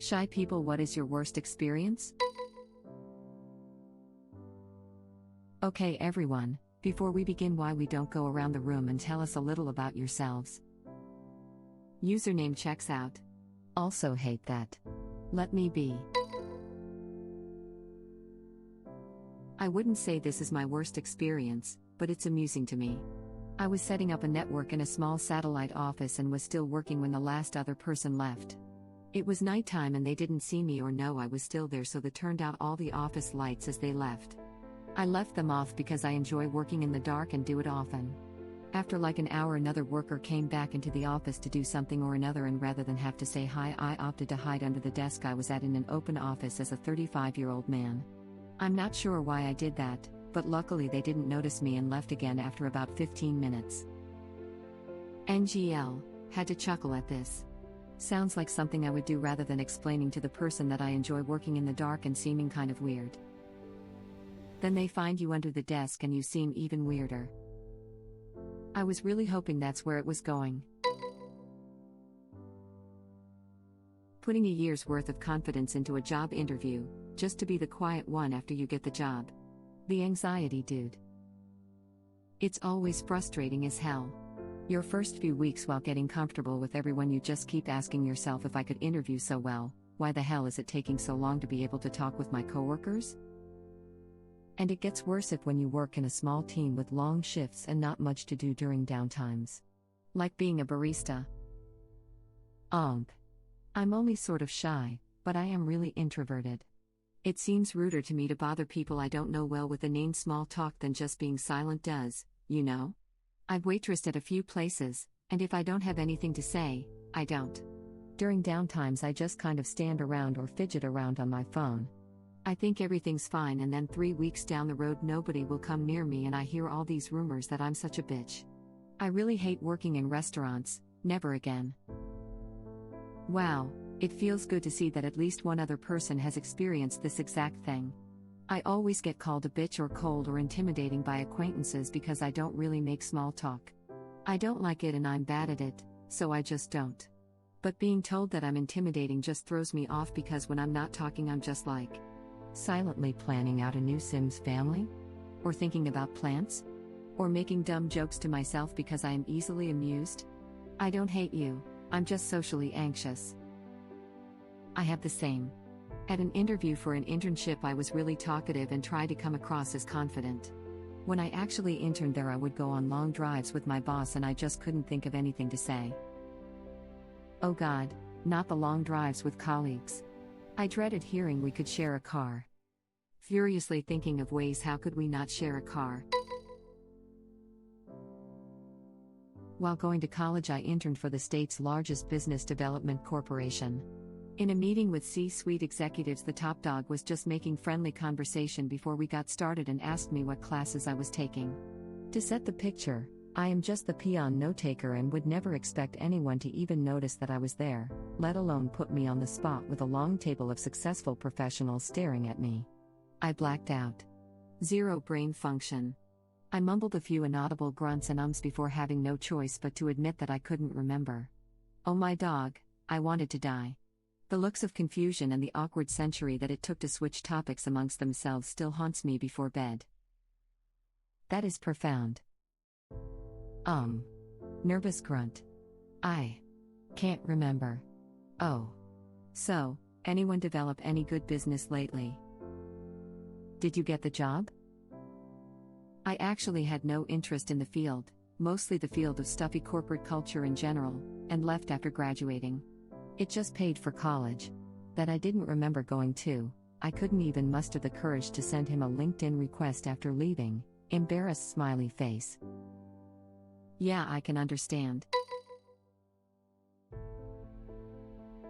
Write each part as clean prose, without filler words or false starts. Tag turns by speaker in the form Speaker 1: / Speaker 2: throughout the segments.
Speaker 1: Shy people, what is your worst experience? Okay everyone, before we begin, why we don't go around the room and tell us a little about yourselves. Username checks out. Also hate that. Let me be. I wouldn't say this is my worst experience, but it's amusing to me. I was setting up a network in a small satellite office and was still working when the last other person left. It was nighttime and they didn't see me or know I was still there, so they turned out all the office lights as they left. I left them off because I enjoy working in the dark and do it often. After like an hour, another worker came back into the office to do something or another, and rather than have to say hi, I opted to hide under the desk I was at in an open office as a 35-year-old man. I'm not sure why I did that, but luckily they didn't notice me and left again after about 15 minutes. NGL, had to chuckle at this. Sounds like something I would do rather than explaining to the person that I enjoy working in the dark and seeming kind of weird. Then they find you under the desk and you seem even weirder. I was really hoping that's where it was going. Putting a year's worth of confidence into a job interview, just to be the quiet one after you get the job. The anxiety, dude. It's always frustrating as hell. Your first few weeks while getting comfortable with everyone, you just keep asking yourself, if I could interview so well, why the hell is it taking so long to be able to talk with my coworkers? And it gets worse when you work in a small team with long shifts and not much to do during downtimes. Like being a barista. I'm only sort of shy, but I am really introverted. It seems ruder to me to bother people I don't know well with inane small talk than just being silent does, you know? I've waitressed at a few places, and if I don't have anything to say, I don't. During downtimes I just kind of stand around or fidget around on my phone. I think everything's fine, and then 3 weeks down the road nobody will come near me and I hear all these rumors that I'm such a bitch. I really hate working in restaurants, never again. Wow, it feels good to see that at least one other person has experienced this exact thing. I always get called a bitch or cold or intimidating by acquaintances because I don't really make small talk. I don't like it and I'm bad at it, so I just don't. But being told that I'm intimidating just throws me off, because when I'm not talking I'm just like silently planning out a new Sims family? Or thinking about plants? Or making dumb jokes to myself because I am easily amused? I don't hate you, I'm just socially anxious. I have the same. At an interview for an internship I was really talkative and tried to come across as confident. When I actually interned there I would go on long drives with my boss and I just couldn't think of anything to say. Oh God, not the long drives with colleagues. I dreaded hearing we could share a car. Furiously thinking of ways how could we not share a car. While going to college I interned for the state's largest business development corporation. In a meeting with C-suite executives, the top dog was just making friendly conversation before we got started and asked me what classes I was taking. To set the picture, I am just the peon note-taker and would never expect anyone to even notice that I was there, let alone put me on the spot with a long table of successful professionals staring at me. I blacked out. Zero brain function. I mumbled a few inaudible grunts and ums before having no choice but to admit that I couldn't remember. Oh my dog, I wanted to die. The looks of confusion and the awkward century that it took to switch topics amongst themselves still haunts me before bed. That is profound. Nervous grunt. I can't remember. Oh. So, anyone develop any good business lately? Did you get the job? I actually had no interest in the field, mostly the field of stuffy corporate culture in general, and left after graduating. It just paid for college. That I didn't remember going to. I couldn't even muster the courage to send him a LinkedIn request after leaving. Embarrassed smiley face. Yeah, I can understand.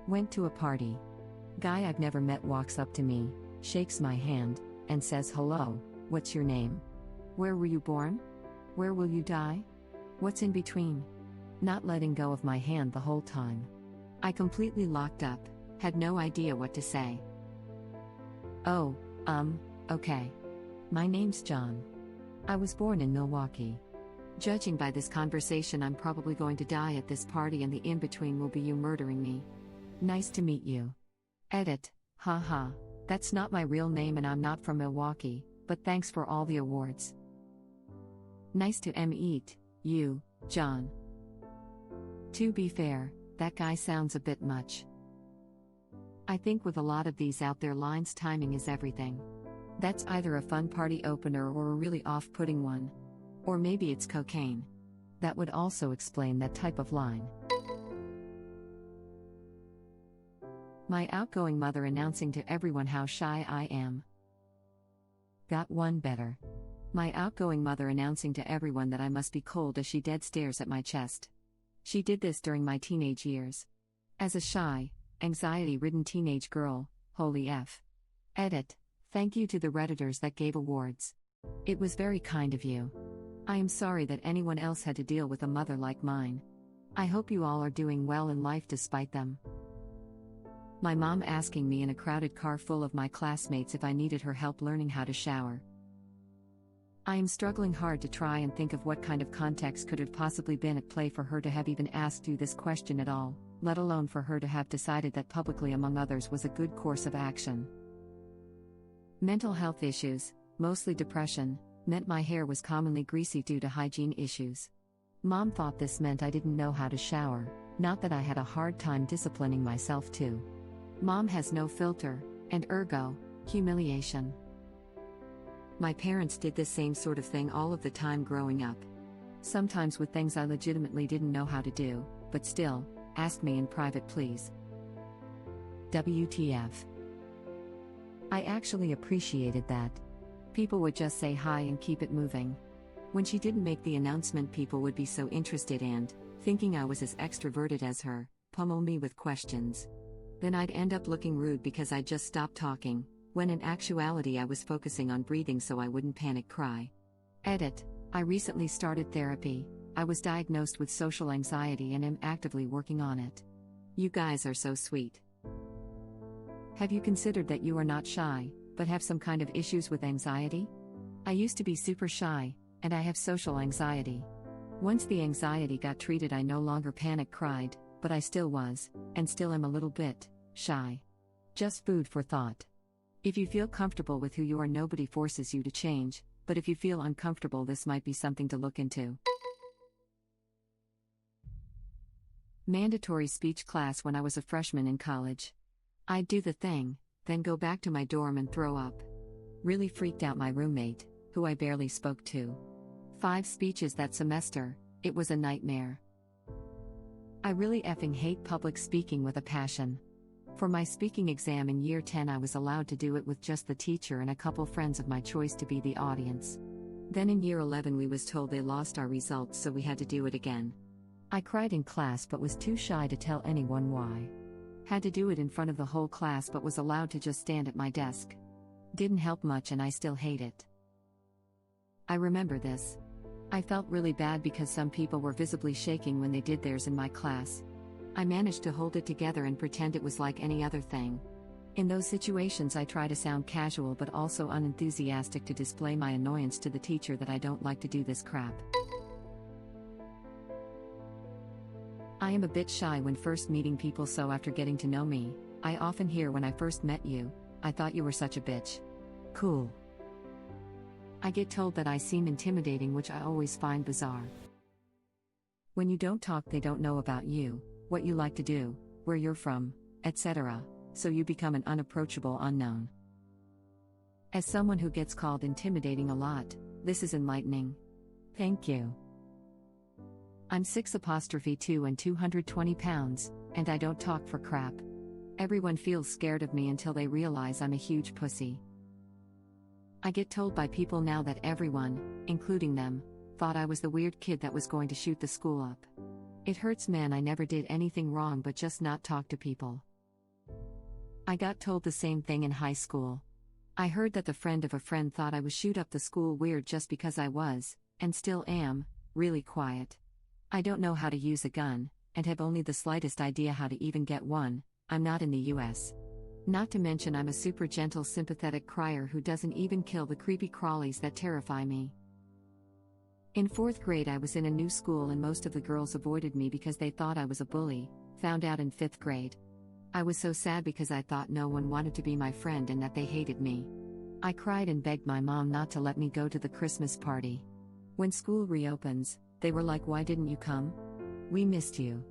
Speaker 1: Went to a party. Guy I've never met walks up to me, shakes my hand, and says hello, what's your name? Where were you born? Where will you die? What's in between? Not letting go of my hand the whole time. I completely locked up, had no idea what to say. Oh, okay. My name's John. I was born in Milwaukee. Judging by this conversation I'm probably going to die at this party, and the in-between will be you murdering me. Nice to meet you. Edit. Haha. That's not my real name and I'm not from Milwaukee, but thanks for all the awards. Nice to meet you, John. To be fair, that guy sounds a bit much. I think with a lot of these out there lines, timing is everything. That's either a fun party opener or a really off-putting one. Or maybe it's cocaine. That would also explain that type of line. My outgoing mother announcing to everyone how shy I am. Got one better. My outgoing mother announcing to everyone that I must be cold as she dead stares at my chest. She did this during my teenage years. As a shy, anxiety-ridden teenage girl, holy F. Edit. Thank you to the Redditors that gave awards. It was very kind of you. I am sorry that anyone else had to deal with a mother like mine. I hope you all are doing well in life despite them. My mom asking me in a crowded car full of my classmates if I needed her help learning how to shower. I am struggling hard to try and think of what kind of context could have possibly been at play for her to have even asked you this question at all, let alone for her to have decided that publicly among others was a good course of action. Mental health issues, mostly depression, meant my hair was commonly greasy due to hygiene issues. Mom thought this meant I didn't know how to shower, not that I had a hard time disciplining myself too. Mom has no filter, and ergo, humiliation. My parents did this same sort of thing all of the time growing up. Sometimes with things I legitimately didn't know how to do, but still, ask me in private please. WTF. I actually appreciated that. People would just say hi and keep it moving. When she didn't make the announcement, people would be so interested and, thinking I was as extroverted as her, pummel me with questions. Then I'd end up looking rude because I'd just stopped talking, when in actuality I was focusing on breathing so I wouldn't panic cry. Edit. I recently started therapy. I was diagnosed with social anxiety and am actively working on it. You guys are so sweet. Have you considered that you are not shy, but have some kind of issues with anxiety? I used to be super shy, and I have social anxiety. Once the anxiety got treated, I no longer panic cried, but I still was, and still am a little bit, shy. Just food for thought. If you feel comfortable with who you are, nobody forces you to change, but if you feel uncomfortable, this might be something to look into. Mandatory speech class when I was a freshman in college. I'd do the thing, then go back to my dorm and throw up. Really freaked out my roommate, who I barely spoke to. 5 speeches that semester, it was a nightmare. I really effing hate public speaking with a passion. For my speaking exam in year 10, I was allowed to do it with just the teacher and a couple friends of my choice to be the audience. Then in year 11 we was told they lost our results, so we had to do it again. I cried in class but was too shy to tell anyone why. Had to do it in front of the whole class but was allowed to just stand at my desk. Didn't help much and I still hate it. I remember this. I felt really bad because some people were visibly shaking when they did theirs in my class. I managed to hold it together and pretend it was like any other thing. In those situations I try to sound casual but also unenthusiastic to display my annoyance to the teacher that I don't like to do this crap. I am a bit shy when first meeting people, so after getting to know me, I often hear when I first met you, I thought you were such a bitch. Cool. I get told that I seem intimidating, which I always find bizarre. When you don't talk, they don't know about you, what you like to do, where you're from, etc., so you become an unapproachable unknown. As someone who gets called intimidating a lot, this is enlightening. Thank you. I'm 6'2" and 220 pounds, and I don't talk for crap. Everyone feels scared of me until they realize I'm a huge pussy. I get told by people now that everyone, including them, thought I was the weird kid that was going to shoot the school up. It hurts, man. I never did anything wrong but just not talk to people. I got told the same thing in high school. I heard that the friend of a friend thought I was shoot up the school weird just because I was, and still am, really quiet. I don't know how to use a gun, and have only the slightest idea how to even get one. I'm not in the US. Not to mention I'm a super gentle, sympathetic crier who doesn't even kill the creepy crawlies that terrify me. In 4th grade I was in a new school and most of the girls avoided me because they thought I was a bully, found out in 5th grade. I was so sad because I thought no one wanted to be my friend and that they hated me. I cried and begged my mom not to let me go to the Christmas party. When school reopens, they were like, "Why didn't you come? We missed you."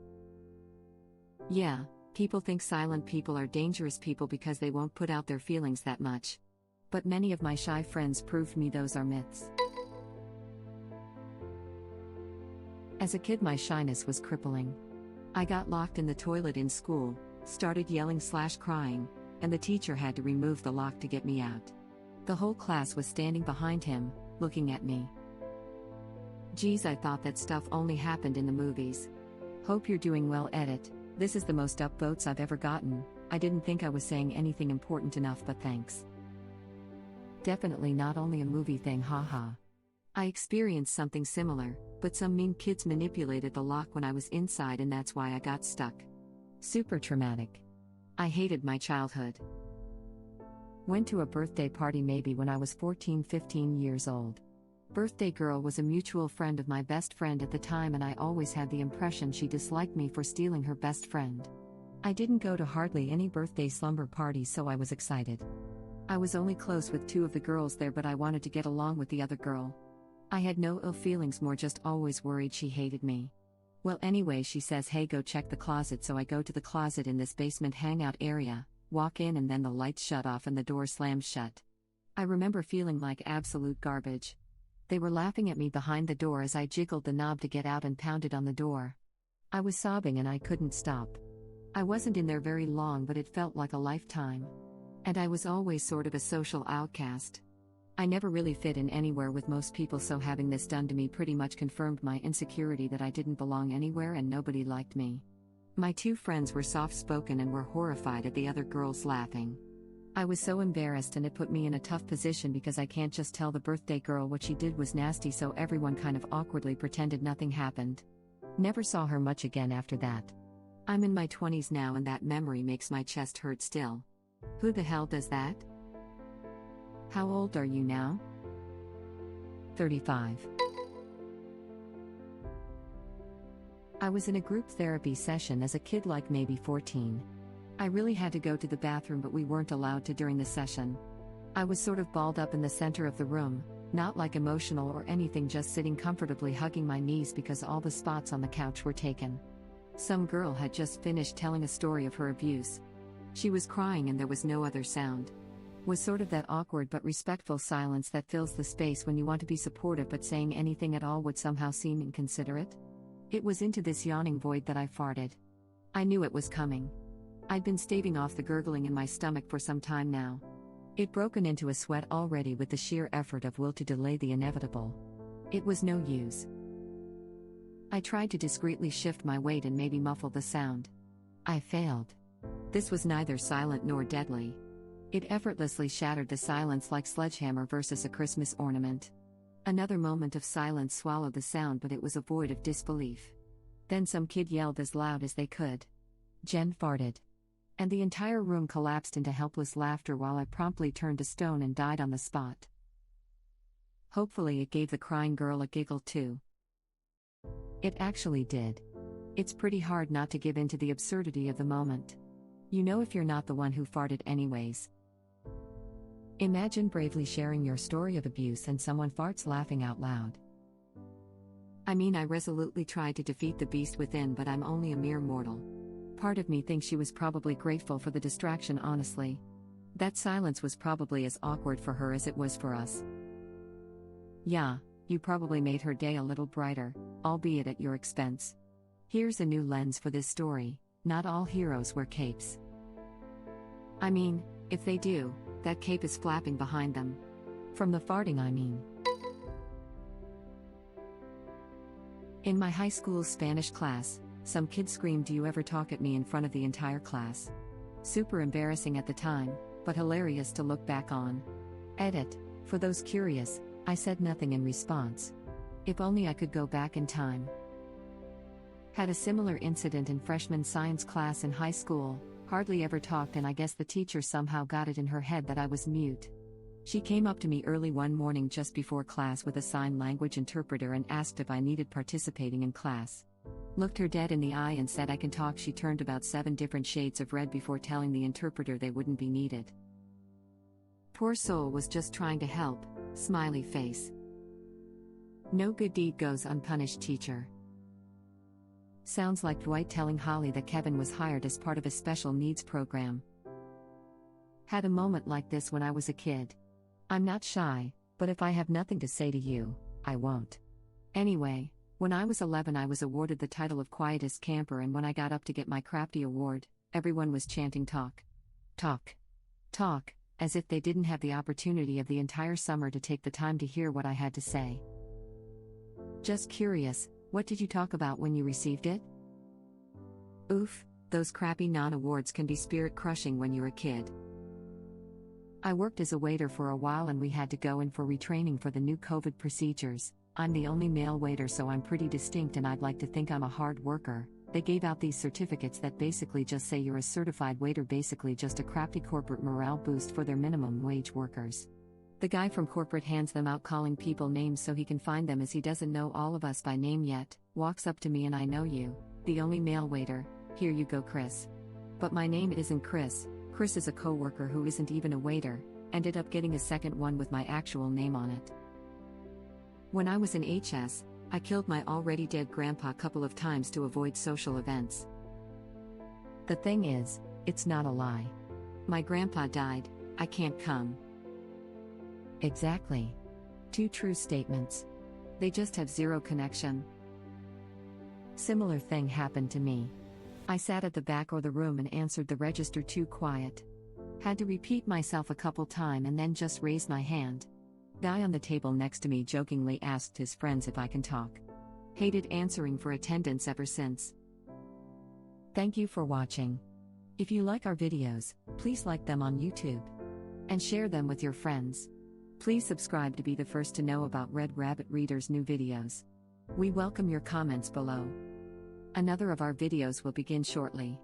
Speaker 1: Yeah, people think silent people are dangerous people because they won't put out their feelings that much. But many of my shy friends proved me those are myths. As a kid, my shyness was crippling. I got locked in the toilet in school, started yelling/crying, and the teacher had to remove the lock to get me out. The whole class was standing behind him, looking at me. Geez, I thought that stuff only happened in the movies. Hope you're doing well, edit. This is the most upvotes I've ever gotten. I didn't think I was saying anything important enough, but thanks. Definitely not only a movie thing, haha. I experienced something similar, but some mean kids manipulated the lock when I was inside, and that's why I got stuck. Super traumatic. I hated my childhood. Went to a birthday party maybe when I was 14-15 years old. Birthday girl was a mutual friend of my best friend at the time, and I always had the impression she disliked me for stealing her best friend. I didn't go to hardly any birthday slumber parties, so I was excited. I was only close with two of the girls there, but I wanted to get along with the other girl. I had no ill feelings, more just always worried she hated me. Well, anyway, she says, "Hey, go check the closet," so I go to the closet in this basement hangout area, walk in, and then the lights shut off and the door slams shut. I remember feeling like absolute garbage. They were laughing at me behind the door as I jiggled the knob to get out and pounded on the door. I was sobbing and I couldn't stop. I wasn't in there very long, but it felt like a lifetime. And I was always sort of a social outcast. I never really fit in anywhere with most people, so having this done to me pretty much confirmed my insecurity that I didn't belong anywhere and nobody liked me. My two friends were soft-spoken and were horrified at the other girls laughing. I was so embarrassed, and it put me in a tough position because I can't just tell the birthday girl what she did was nasty, so everyone kind of awkwardly pretended nothing happened. Never saw her much again after that. I'm in my 20s now, and that memory makes my chest hurt still. Who the hell does that? How old are you now? 35. I was in a group therapy session as a kid, like maybe 14. I really had to go to the bathroom, but we weren't allowed to during the session. I was sort of balled up in the center of the room, not like emotional or anything, just sitting comfortably hugging my knees because all the spots on the couch were taken. Some girl had just finished telling a story of her abuse. She was crying and there was no other sound. Was sort of that awkward but respectful silence that fills the space when you want to be supportive, but saying anything at all would somehow seem inconsiderate. It was into this yawning void that I farted. I knew it was coming. I'd been staving off the gurgling in my stomach for some time now. It broken into a sweat already with the sheer effort of will to delay the inevitable. It was no use. I tried to discreetly shift my weight and maybe muffle the sound. I failed. This was neither silent nor deadly. It effortlessly shattered the silence like sledgehammer versus a Christmas ornament. Another moment of silence swallowed the sound, but it was a void of disbelief. Then some kid yelled as loud as they could. Jen farted. And the entire room collapsed into helpless laughter while I promptly turned to stone and died on the spot. Hopefully it gave the crying girl a giggle too. It actually did. It's pretty hard not to give in to the absurdity of the moment. You know, if you're not the one who farted anyways. Imagine bravely sharing your story of abuse and someone farts laughing out loud. I mean, I resolutely tried to defeat the beast within, but I'm only a mere mortal. Part of me thinks she was probably grateful for the distraction, honestly. That silence was probably as awkward for her as it was for us. Yeah, you probably made her day a little brighter, albeit at your expense. Here's a new lens for this story: not all heroes wear capes. I mean, if they do, that cape is flapping behind them. From the farting, I mean. In my high school Spanish class, some kid screamed, "Do you ever talk at me?" in front of the entire class. Super embarrassing at the time, but hilarious to look back on. Edit. For those curious, I said nothing in response. If only I could go back in time. Had a similar incident in freshman science class in high school. Hardly ever talked, and I guess the teacher somehow got it in her head that I was mute. She came up to me early one morning just before class with a sign language interpreter and asked if I needed participating in class. Looked her dead in the eye and said I can talk. She turned about 7 different shades of red before telling the interpreter they wouldn't be needed. Poor soul was just trying to help, smiley face. No good deed goes unpunished, teacher. Sounds like Dwight telling Holly that Kevin was hired as part of a special needs program. Had a moment like this when I was a kid. I'm not shy, but if I have nothing to say to you, I won't. Anyway, when I was 11 I was awarded the title of quietest camper, and when I got up to get my crafty award, everyone was chanting talk. Talk. Talk, as if they didn't have the opportunity of the entire summer to take the time to hear what I had to say. Just curious, what did you talk about when you received it? Oof, those crappy non-awards can be spirit-crushing when you're a kid. I worked as a waiter for a while and we had to go in for retraining for the new COVID procedures. I'm the only male waiter, so I'm pretty distinct and I'd like to think I'm a hard worker. They gave out these certificates that basically just say you're a certified waiter, basically just a crappy corporate morale boost for their minimum wage workers. The guy from corporate hands them out calling people names so he can find them, as he doesn't know all of us by name yet, walks up to me and I know you, the only male waiter, here you go Chris. But my name isn't Chris. Chris is a coworker who isn't even a waiter, ended up getting a second one with my actual name on it. When I was in HS, I killed my already dead grandpa a couple of times to avoid social events. The thing is, it's not a lie. My grandpa died, I can't come. Exactly. 2 true statements. They just have zero connection. Similar thing happened to me. I sat at the back of the room and answered the register too quiet. Had to repeat myself a couple times and then just raised my hand. Guy on the table next to me jokingly asked his friends if I can talk. Hated answering for attendance ever since. Thank you for watching. If you like our videos, please like them on YouTube. And share them with your friends. Please subscribe to be the first to know about Red Rabbit Reader's new videos. We welcome your comments below. Another of our videos will begin shortly.